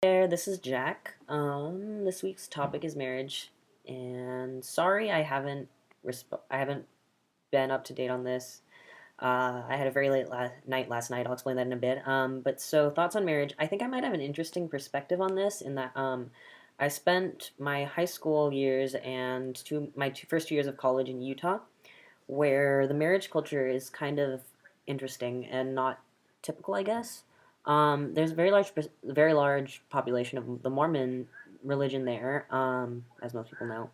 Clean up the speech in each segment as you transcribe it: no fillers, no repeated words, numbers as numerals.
There, this is Jack. This week's topic is marriage, and sorry I haven't been up to date on this. I had a very late night last night. I'll explain that in a bit. But so thoughts on marriage. I think I might have an interesting perspective on this in that I spent my high school years and my first 2 years of college in Utah, where the marriage culture is kind of interesting and not typical, I guess. There's a very large population of the Mormon religion there, as most people know,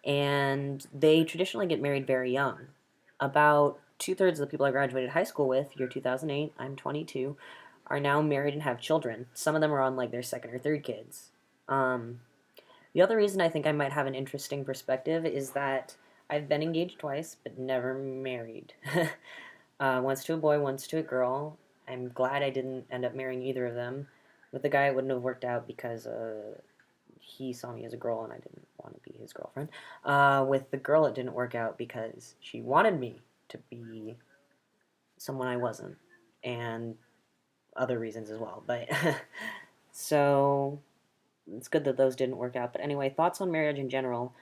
and they traditionally get married very young. About two-thirds of the people I graduated high school with, year 2008, I'm 22, are now married and have children. Some of them are on like their second or third kids. Um, the other reason I think I might have an interesting perspective is that I've been engaged twice, but never married. Once to a boy, once to a girl. I'm glad I didn't end up marrying either of them. With the guy, it wouldn't have worked out because he saw me as a girl and I didn't want to be his girlfriend. With the girl, it didn't work out because she wanted me to be someone I wasn't, and other reasons as well. But so it's good that those didn't work out. But anyway, thoughts on marriage in general.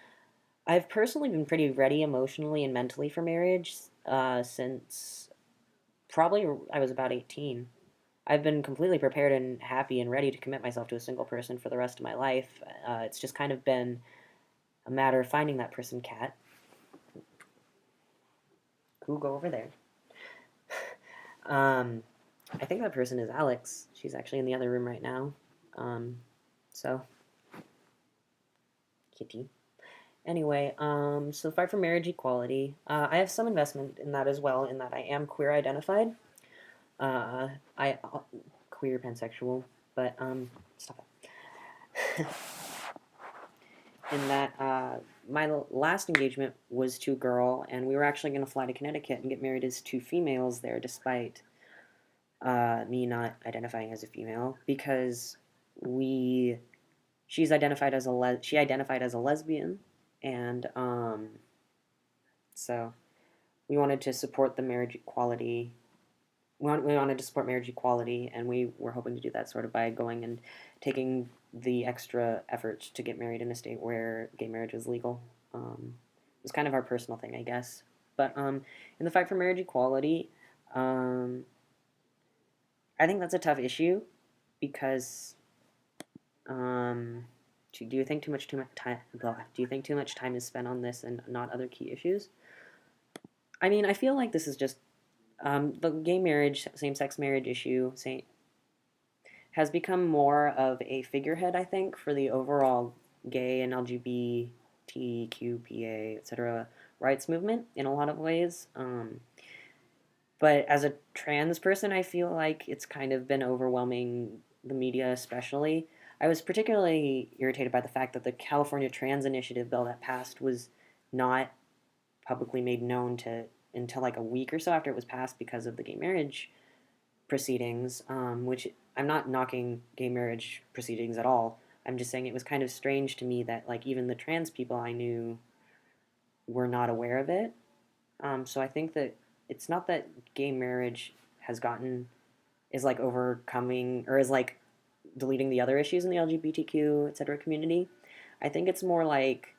I've personally been pretty ready emotionally and mentally for marriage since probably I was about 18. I've been completely prepared and happy and ready to commit myself to a single person for the rest of my life. It's just kind of been a matter of finding that person, Cat. Who go over there? Um, I think that person is Alex. She's actually in the other room right now. Um, so, Kitty. Anyway, so fight for marriage equality. I have some investment in that as well, in that I am queer identified. I queer pansexual, but stop it. In that my last engagement was to a girl, and we were actually going to fly to Connecticut and get married as two females there, despite me not identifying as a female, because we she identified as a lesbian, and so we wanted to support the marriage equality. We wanted to support marriage equality, and we were hoping to do that sort of by going and taking the extra effort to get married in a state where gay marriage was legal. It was kind of our personal thing, I guess. But in the fight for marriage equality, um, I think that's a tough issue because do you think too much time? Do you think too much time is spent on this and not other key issues? I mean, I feel like this is just the gay marriage, same-sex marriage issue has become more of a figurehead, I think, for the overall gay and LGBTQPA, etc. rights movement in a lot of ways. But as a trans person, I feel like it's kind of been overwhelming the media, especially. I was particularly irritated by the fact that the California Trans Initiative bill that passed was not publicly made known to until like a week or so after it was passed because of the gay marriage proceedings, which I'm not knocking gay marriage proceedings at all. I'm just saying it was kind of strange to me that like even the trans people I knew were not aware of it. So I think that it's not that gay marriage has gotten is like overcoming or is like deleting the other issues in the LGBTQ etc. community. I think it's more like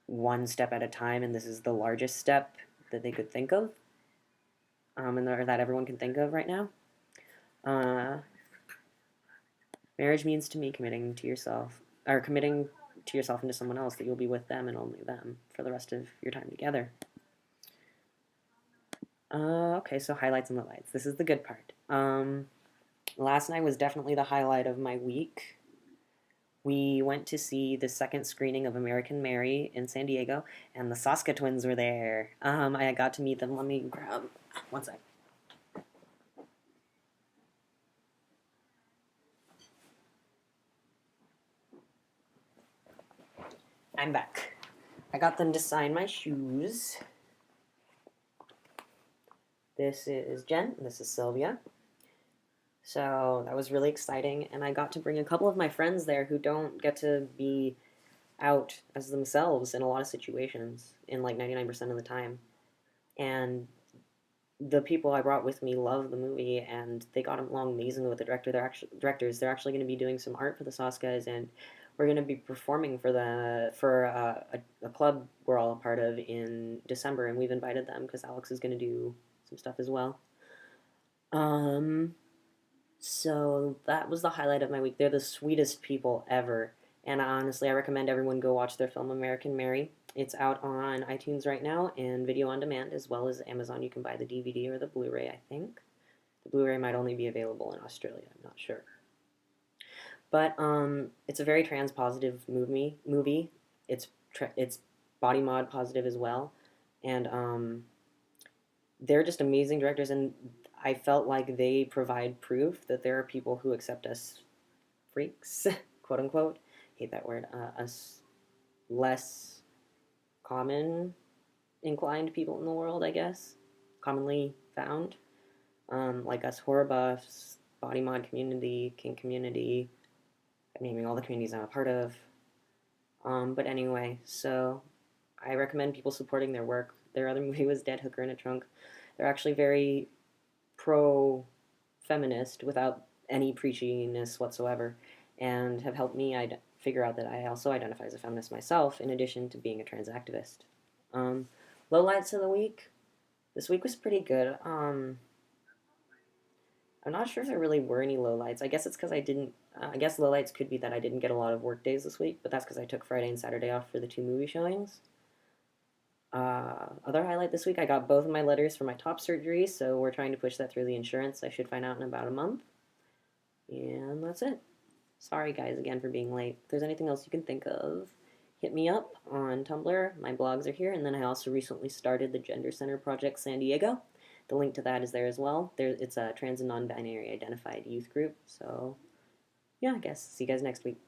one step at a time, and this is the largest step that they could think of, or that everyone can think of right now. Uh, Marriage means to me committing to yourself and to someone else that you'll be with them and only them for the rest of your time together. Okay, so highlights and lowlights. This is the good part. Last night was definitely the highlight of my week. We went to see the second screening of American Mary in San Diego, and the Soska twins were there. I got to meet them. Let me grab one sec. I'm back. I got them to sign my shoes. This is Jen, and this is Sylvia. So that was really exciting, and I got to bring a couple of my friends there who don't get to be out as themselves in a lot of situations, in like 99% of the time. And the people I brought with me love the movie, and they got along amazingly with the director. They're actually going to be doing some art for the Sauce Guys, and we're going to be performing for a club we're all a part of in December, and we've invited them because Alex is going to do some stuff as well. Um, so that was the highlight of my week. They're the sweetest people ever. And honestly, I recommend everyone go watch their film American Mary. It's out on iTunes right now and video on demand, as well as Amazon. You can buy the DVD or the Blu ray, I think. The Blu ray might only be available in Australia, I'm not sure. But it's a very trans positive movie. It's body mod positive as well. And they're just amazing directors, and I felt like they provide proof that there are people who accept us freaks, quote unquote. Hate that word. Us less common inclined people in the world, I guess, commonly found, like us horror buffs, body mod community, kink community. I'm naming all the communities I'm a part of. But anyway, so I recommend people supporting their work. Their other movie was Dead Hooker in a Trunk. They're actually very pro feminist without any preachiness whatsoever, and have helped me figure out that I also identify as a feminist myself, in addition to being a trans activist. Um, Lowlights of the week. This week was pretty good. I'm not sure if there really were any lowlights. I guess it's because I didn't. I guess lowlights could be that I didn't get a lot of work days this week, but that's because I took Friday and Saturday off for the two movie showings. Other highlight this week, I got both of my letters for my top surgery, so we're trying to push that through the insurance. I should find out in about a month. And that's it. Sorry, guys, again for being late. If there's anything else you can think of, hit me up on Tumblr. My blogs are here, and then I also recently started the Gender Center Project San Diego. The link to that is there as well. It's a trans and non-binary identified youth group. So, yeah, I guess. See you guys next week.